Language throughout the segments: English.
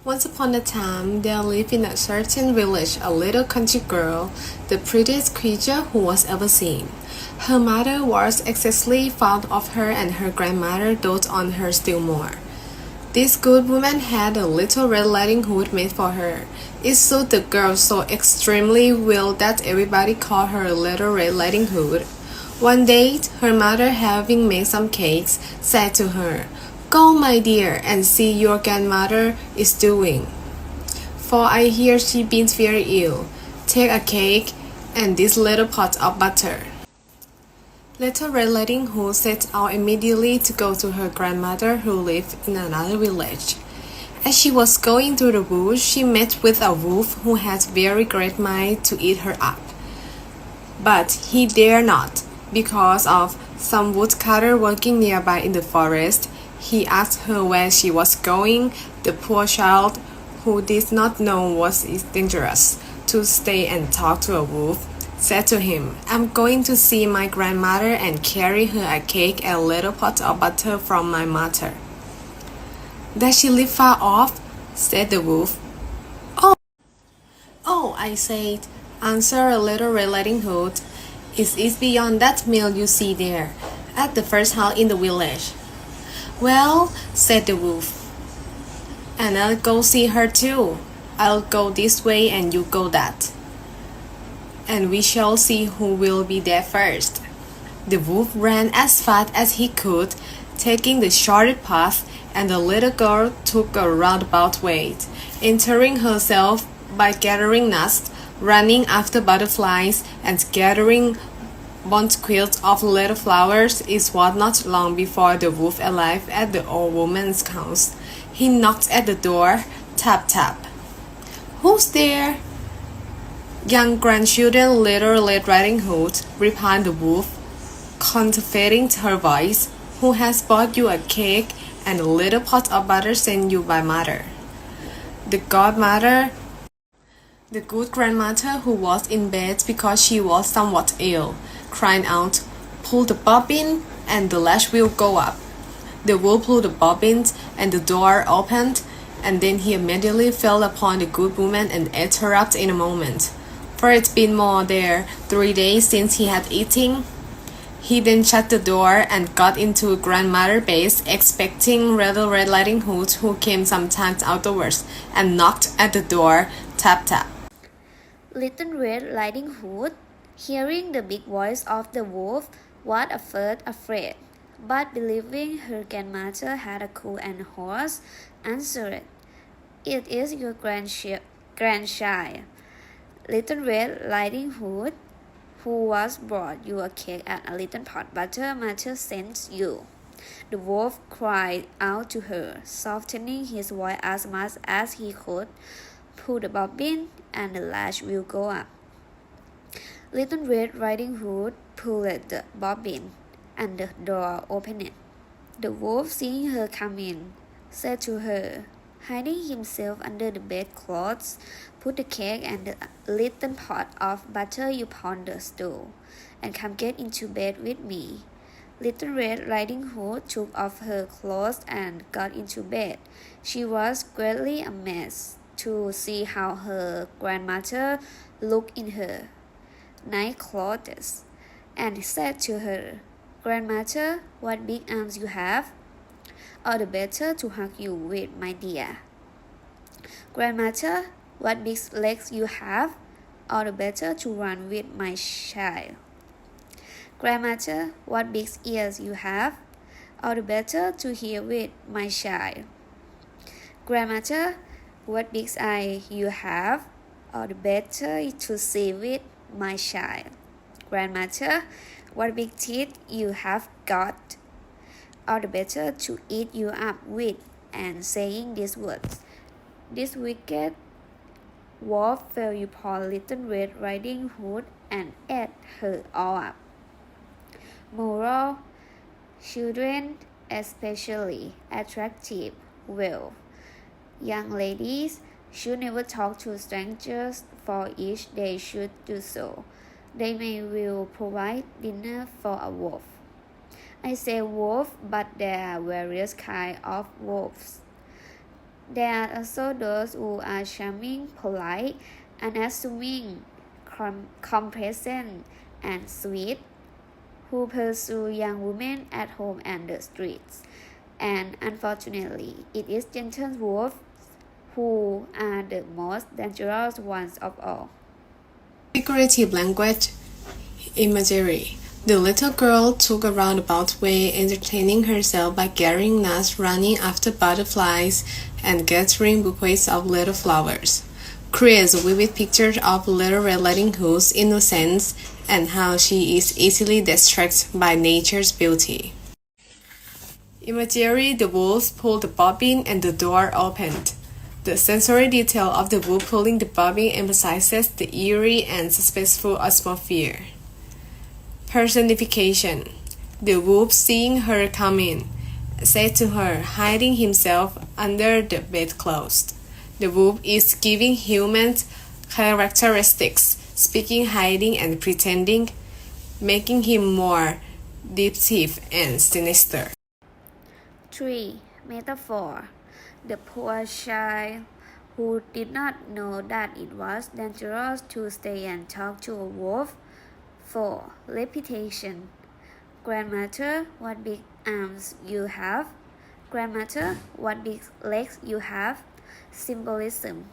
Once upon a time, there lived in a certain village a little country girl, the prettiest creature who was ever seen. Her mother was excessively fond of her, and her grandmother doted on her still more. This good woman had a little Red Riding Hood made for her. It suited the girl so extremely well that everybody called her Little Red Riding Hood. One day, her mother, having made some cakes, said to her, "Go, my dear, and see your grandmother is doing, for I hear she been very ill. Take a cake and this little pot of butter." Little Red Riding Hood set out immediately to go to her grandmother, who lived in another village. As she was going through the bush, she met with a wolf who had very great mind to eat her up. But he dared not, because of some woodcutter working nearby in the forest. He asked her where she was going. The poor child, who did not know what is dangerous to stay and talk to a wolf, said to him, "I'm going to see my grandmother and carry her a cake and a little pot of butter from my mother." "Does she live far off?" said the wolf. "Oh, I said," answered a Little Red Riding Hood. "It is beyond that mill you see there, at the first house in the village." "Well," said the wolf, "and I'll go see her too. I'll go this way and you go that, and we shall see who will be there first." The wolf ran as fast as he could, taking the shortest path, and the little girl took a roundabout way, entering herself by gathering nuts, running after butterflies, and gathering bunches of little flowers. It was not long before the wolf arrived at the old woman's house. He knocked at the door. Tap, tap. "Who's there?" "Young grandchildren, Little Red Riding Hood," replied the wolf, counterfeiting her voice. "Who has brought you a cake and a little pot of butter sent you by mother?" The good grandmother, who was in bed because she was somewhat ill, cried out, "Pull the bobbin and the latch will go up." The wolf pulled the bobbin and the door opened, and then he immediately fell upon the good woman and ate her up in a moment. For it's been more than 3 days since he had eaten. He then shut the door and got into grandmother's bed, expecting Little Red Riding Hood, who came sometimes afterwards, and knocked at the door. Tap, tap. Little Red Riding Hood, hearing the big voice of the wolf, was at first afraid, but believing her grandmother had a cool and horse, answered, "It is your grandchild, Little Red Riding Hood, who was brought you a cake and a little pot butter mother sent you." The wolf cried out to her, softening his voice as much as he could, "Pull the bobbin and the latch will go up." Little Red Riding Hood pulled the bobbin, and the door opened. The wolf, seeing her come in, said to her, hiding himself under the bedclothes, "Put the cake and the little pot of butter upon the stool, and come get into bed with me." Little Red Riding Hood took off her clothes and got into bed. She was greatly amazed to see how her grandmother looked in her night clothes, and said to her, "Grandmother, what big arms you have! All the better to hug you with, my dear." "Grandmother, what big legs you have! All the better to run with, my child." "Grandmother, what big ears you have! All the better to hear with, my child." "Grandmother, what big eyes you have! All the better to see with, my child." "Grandmother, what big teeth you have got! All the better to eat you up with." And saying these words, this wicked wolf fell upon Little Red Riding Hood and ate her all up. Moral: children, especially attractive, well, young ladies, should never talk to strangers, for if they should do so, they may will provide dinner for a wolf. I say wolf, but there are various kinds of wolves. There are also those who are charming, polite, unassuming, complacent, and sweet, who pursue young women at home and the streets. And unfortunately, it is gentle wolves who are the most dangerous ones of all. Figurative language imagery. The little girl took a roundabout way, entertaining herself by gathering nuts, running after butterflies, and gathering bouquets of little flowers. Creates vivid pictures of Little Red Riding Hood's innocence and how she is easily distracted by nature's beauty. Imagery. The wolves pulled the bobbin and the door opened. The sensory detail of the wolf pulling the bobbin emphasizes the eerie and suspenseful atmosphere. Personification. The wolf, seeing her come in, said to her, hiding himself under the bedclothes. The wolf is giving human characteristics, speaking, hiding, and pretending, making him more deceptive and sinister. 3. Metaphor. The poor child who did not know that it was dangerous to stay and talk to a wolf. 4. Repetition. Grandmother, what big arms you have. Grandmother, what big legs you have. Symbolism.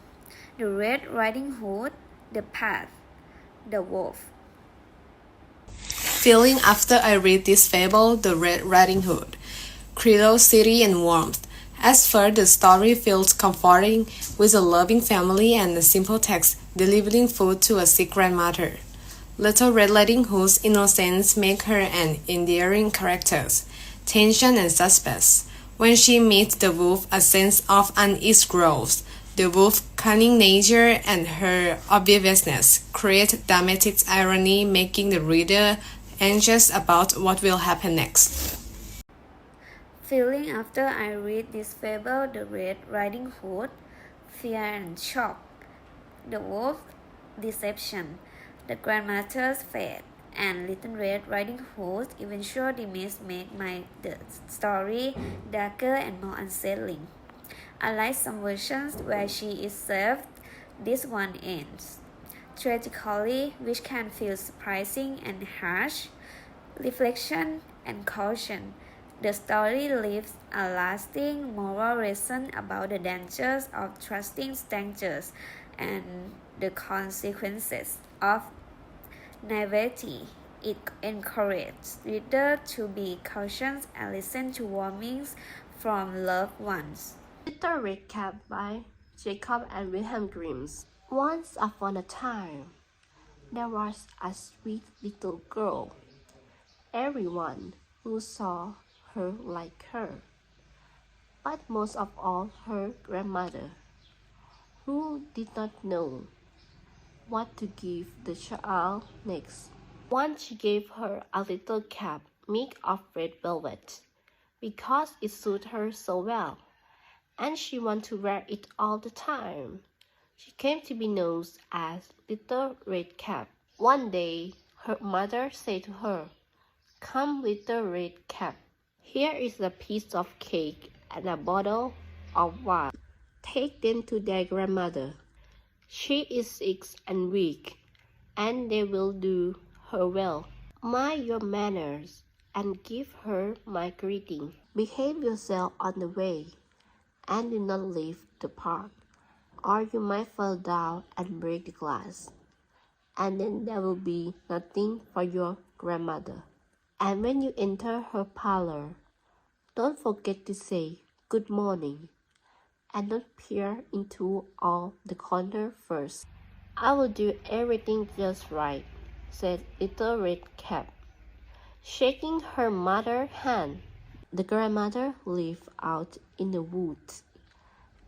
The Red Riding Hood, the path, the wolf. Feeling after I read this fable, The Red Riding Hood. Curiosity and warmth. As for the story feels comforting, with a loving family and a simple text delivering food to a sick grandmother. Little Red Riding Hood's innocence make her an endearing character. Tension and suspense. When she meets the wolf, a sense of unease grows. The wolf's cunning nature and her obliviousness create dramatic irony, making the reader anxious about what will happen next. Feeling after I read this fable, The Red Riding Hood, fear and shock. The wolf, deception. The grandmother's fate, and Little Red Riding Hood's eventual demise make the story darker and more unsettling. Unlike some versions where she is saved, this one ends tragically, which can feel surprising and harsh. Reflection and caution. The story leaves a lasting moral lesson about the dangers of trusting strangers and the consequences of naivety. It encourages readers to be cautious and listen to warnings from loved ones. Little Red Cap by Jacob and Wilhelm Grimm. Once upon a time, there was a sweet little girl. Everyone who saw her liked her, but most of all her grandmother, who did not know what to give the child next. Once she gave her a little cap made of red velvet, because it suited her so well, and she wanted to wear it all the time. She came to be known as Little Red Cap. One day, her mother said to her, "Come, Little Red Cap. Here is a piece of cake and a bottle of wine. Take them to their grandmother. She is sick and weak, and they will do her well. Mind your manners and give her my greeting. Behave yourself on the way, and do not leave the park, or you might fall down and break the glass, and then there will be nothing for your grandmother. And when you enter her parlor, don't forget to say good morning, and don't peer into all the corner first." "I will do everything just right," said Little Red Cap, shaking her mother's hand. The grandmother lived out in the woods,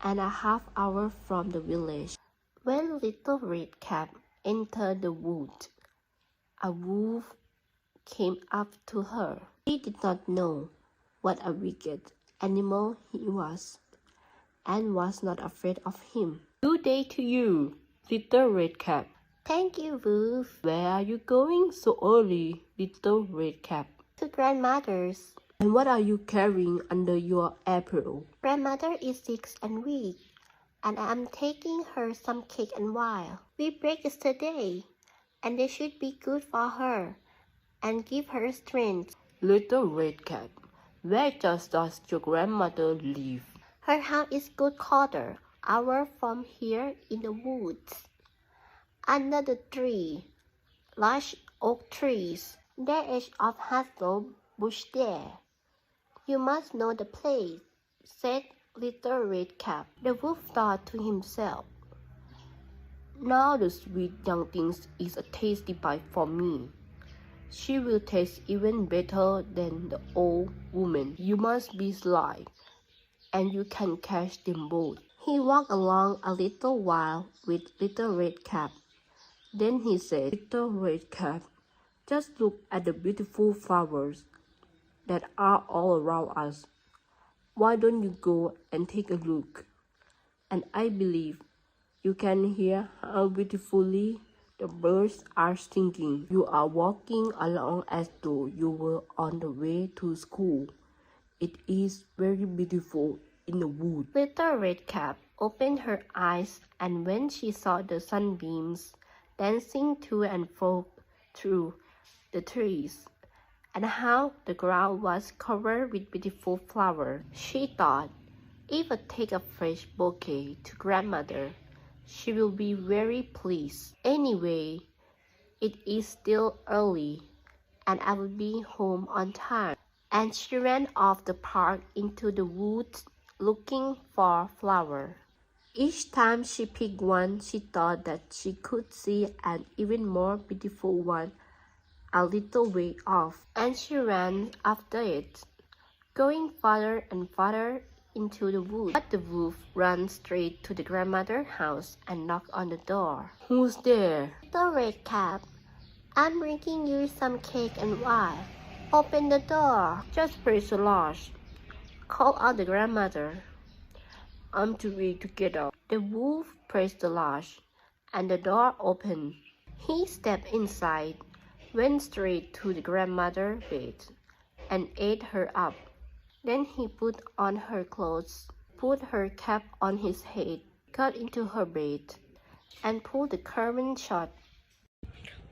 and a half hour from the village. When Little Red Cap entered the wood, a wolf came up to her. She did not know what a wicked animal he was, and was not afraid of him. "Good day to you, Little Red Cap." "Thank you, Wolf." "Where are you going so early, Little Red Cap?" "To grandmother's." And what are you carrying under your apron? Grandmother is sick and weak, and I am taking her some cake and wine. We baked yesterday, and they should be good for her and give her strength. Little Red Cap, where does your grandmother live? Her house is good quarter hour from here in the woods. Under the tree, large oak trees, there is a hazel bush there. You must know the place, said Little Red Cap. The wolf thought to himself, Now the sweet young thing is a tasty bite for me. She will taste even better than the old woman. You must be sly, and you can catch them both. He walked along a little while with Little Red Cap. Then he said, Little Red Cap, just look at the beautiful flowers that are all around us. Why don't you go and take a look? And I believe you can hear how beautifully the birds are singing. You are walking along as though you were on the way to school. It is very beautiful in the wood. Little Red Cap opened her eyes, and when she saw the sunbeams dancing to and fro through the trees, and how the ground was covered with beautiful flowers, she thought, if I take a fresh bouquet to grandmother, she will be very pleased. Anyway, it is still early, and I will be home on time. And she ran off the park into the woods looking for flowers. Each time she picked one, she thought that she could see an even more beautiful one a little way off, and she ran after it, going farther and farther into the woods. But the wolf ran straight to the grandmother's house and knocked on the door. Who's there? Little Red Cap, I'm bringing you some cake and wine. Open the door. Just press the latch, called out the grandmother. I'm too weak to get up. The wolf pressed the latch, and the door opened. He stepped inside, went straight to the grandmother's bed, and ate her up. Then he put on her clothes, put her cap on his head, got into her bed, and pulled the curtain shut.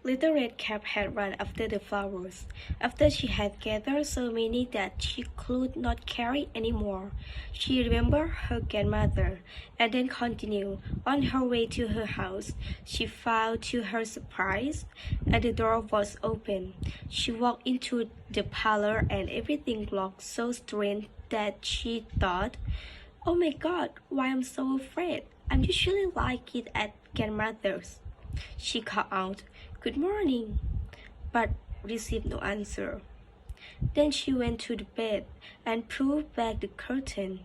Little Red Cap had run after the flowers. After she had gathered so many that she could not carry any more, she remembered her grandmother, and then continued on her way to her house. She found, to her surprise, and the door was open. She walked into the parlor, and everything looked so strange that she thought, "Oh my God, why am I so afraid? I'm usually like it at grandmother's." She called out, "Good morning," but received no answer. Then she went to the bed and pulled back the curtain.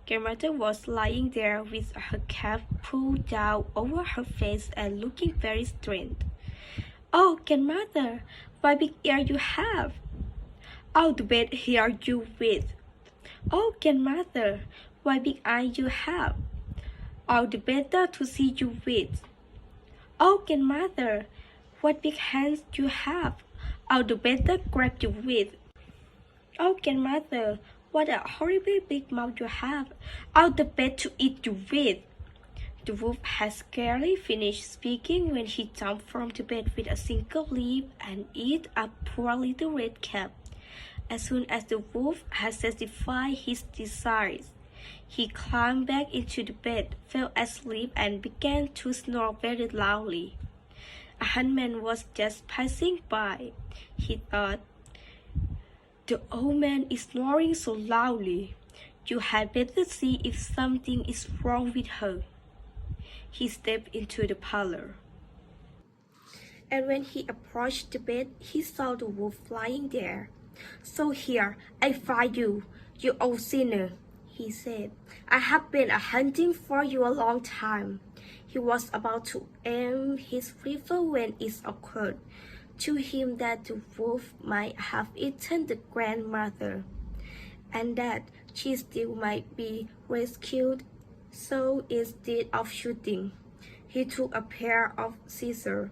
Grandmother was lying there with her cap pulled down over her face and looking very strange. "Oh, grandmother, what big ear you have! Out the bed here you with! Oh, grandmother, what big eye you have! All the better to see you with! Oh, grandmother, what big hands you have! All the better grab you with! Oh, grandmother, what a horribly big mouth you have! All the better to eat you with!" The wolf had scarcely finished speaking when he jumped from the bed with a single leap and ate up poor Little Red Cap. As soon as the wolf had satisfied his desires, he climbed back into the bed, fell asleep, and began to snore very loudly. A huntsman was just passing by. He thought, "The old man is snoring so loudly. You had better see if something is wrong with her." He stepped into the parlor, and when he approached the bed, he saw the wolf lying there. "So here I find you, you old sinner," he said. "I have been hunting for you a long time." He was about to aim his rifle when it occurred to him that the wolf might have eaten the grandmother, and that she still might be rescued. So instead of shooting, he took a pair of scissors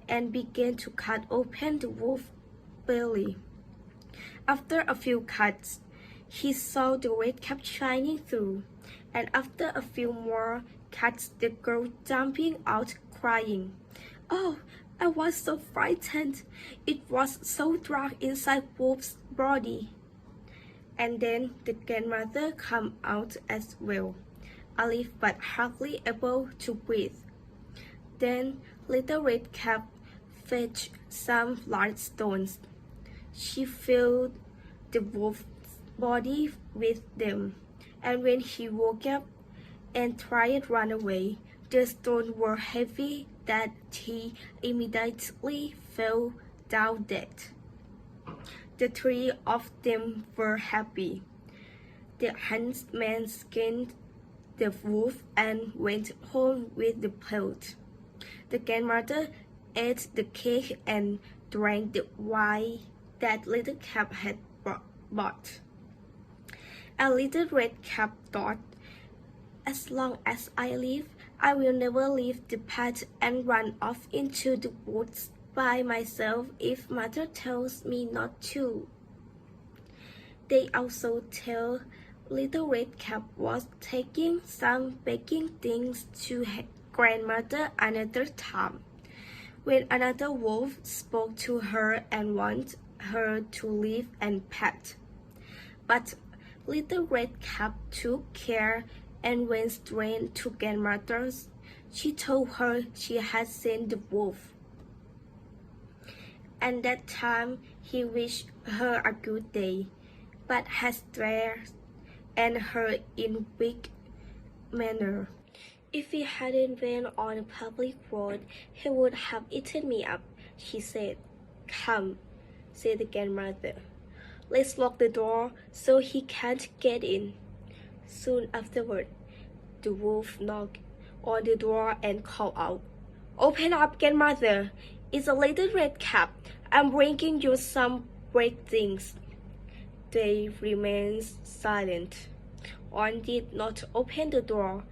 and began to cut open the wolf's belly. After a few cuts, he saw the red cap shining through, and after a few more cuts, the girl jumping out crying, "Oh, I was so frightened. It was so dark inside Wolf's body." And then the grandmother came out as well, alive but hardly able to breathe. Then Little Red Cap fetched some large stones. She filled the wolf's body with them, and when he woke up and tried to run away, the stones were heavy that he immediately fell down dead. The three of them were happy. The huntsman skinned the wolf and went home with the pelt. The grandmother ate the cake and drank the wine that Little Cap had bought. And Little Red Cap thought, "As long as I live, I will never leave the path and run off into the woods by myself if Mother tells me not to." They also tell Little Red Cap was taking some baking things to grandmother another time, when another wolf spoke to her and wanted her to leave and pet. But Little Red Cap took care, and when straight to grandmother's, she told her she had seen the wolf. And that time he wished her a good day, but had stared at her in weak manner. "If he hadn't been on a public road, he would have eaten me up," she said. "Come," said the grandmother. "Let's lock the door so he can't get in." Soon afterward, the wolf knocked on the door and called out, "Open up, grandmother. It's a Little Red Cap. I'm bringing you some great things." They remained silent. One did not open the door.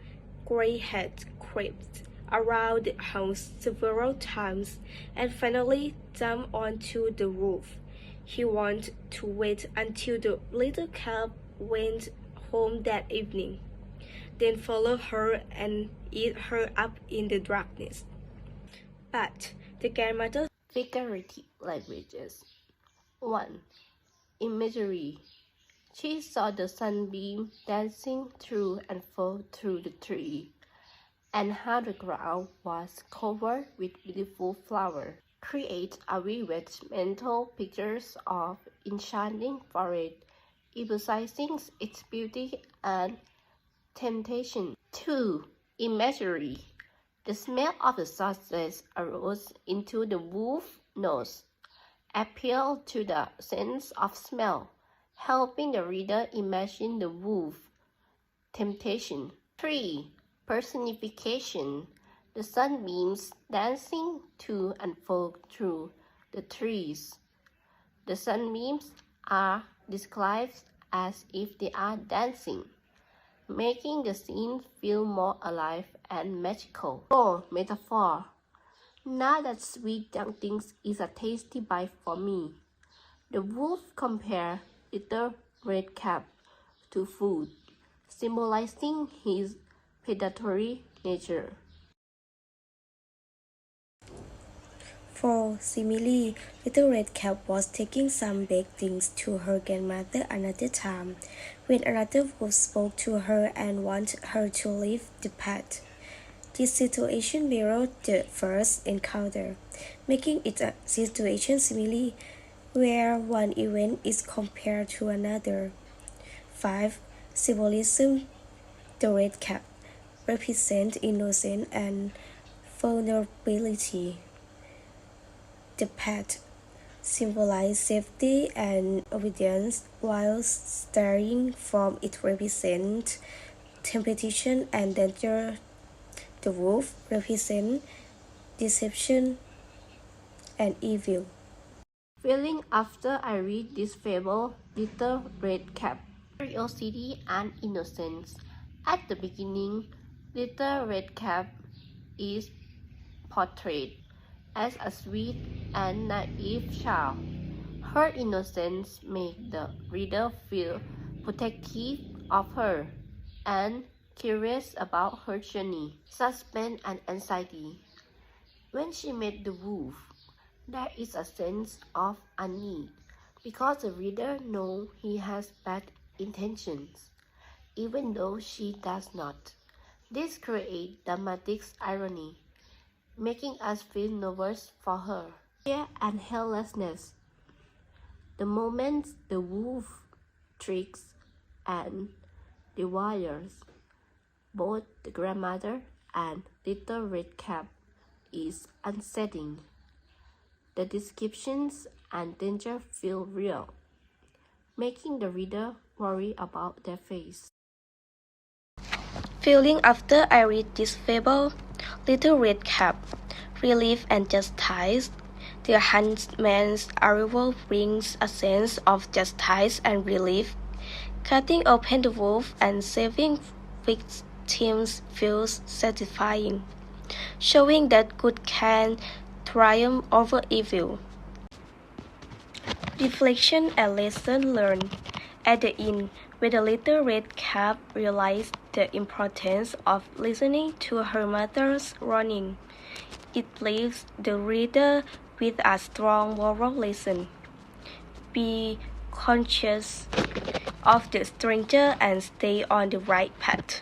Gray had crept around the house several times and finally jumped onto the roof. He wanted to wait until the Little Cap went home that evening, then follow her and eat her up in the darkness. But the grandmother Figurative languages. 1. Imagery. She saw the sunbeam dancing through and through the tree, and how the ground was covered with beautiful flowers. Create a vivid mental pictures of enchanting forest, emphasizing its beauty and temptation. 2. Imagery. The smell of the sausage arose into the wolf's nose, appealed to the sense of smell, helping the reader imagine the wolf. Temptation. 3. Personification. The sunbeams dancing to and fro through the trees. The sunbeams are described as if they are dancing, making the scene feel more alive and magical. 4. Metaphor. Now that sweet young things is a tasty bite for me. The wolf compared Little Red Cap to food, symbolizing his predatory nature. For simile, Little Red Cap was taking some baked things to her grandmother another time, when another wolf spoke to her and wanted her to leave the path. This situation mirrored the first encounter, making it a situation simile, where one event is compared to another. 5. Symbolism. The red cap represents innocence and vulnerability. The path symbolizes safety and obedience, while starting from it represents temptation and danger. The wolf represents deception and evil. Feeling after I read this fable, Little Red Cap. Curiosity and innocence. At the beginning, Little Red Cap is portrayed as a sweet and naive child. Her innocence made the reader feel protective of her and curious about her journey, suspense and anxiety. When she met the wolf, there is a sense of unease because the reader knows he has bad intentions, even though she does not. This creates dramatic irony, making us feel nervous for her. Fear and helplessness. The moment the wolf tricks and devours both the grandmother and little red cap is unsettling. The descriptions and danger feel real, making the reader worry about their fate. Feeling after I read this fable, Little Red Cap, relief and justice. The huntsman's arrival brings a sense of justice and relief. Cutting open the wolf and saving victims feels satisfying, showing that good can triumph over evil. Reflection and lesson learned. At the end, when the little red cap realized the importance of listening to her mother's warning, it leaves the reader with a strong moral lesson. Be conscious of the stranger and stay on the right path.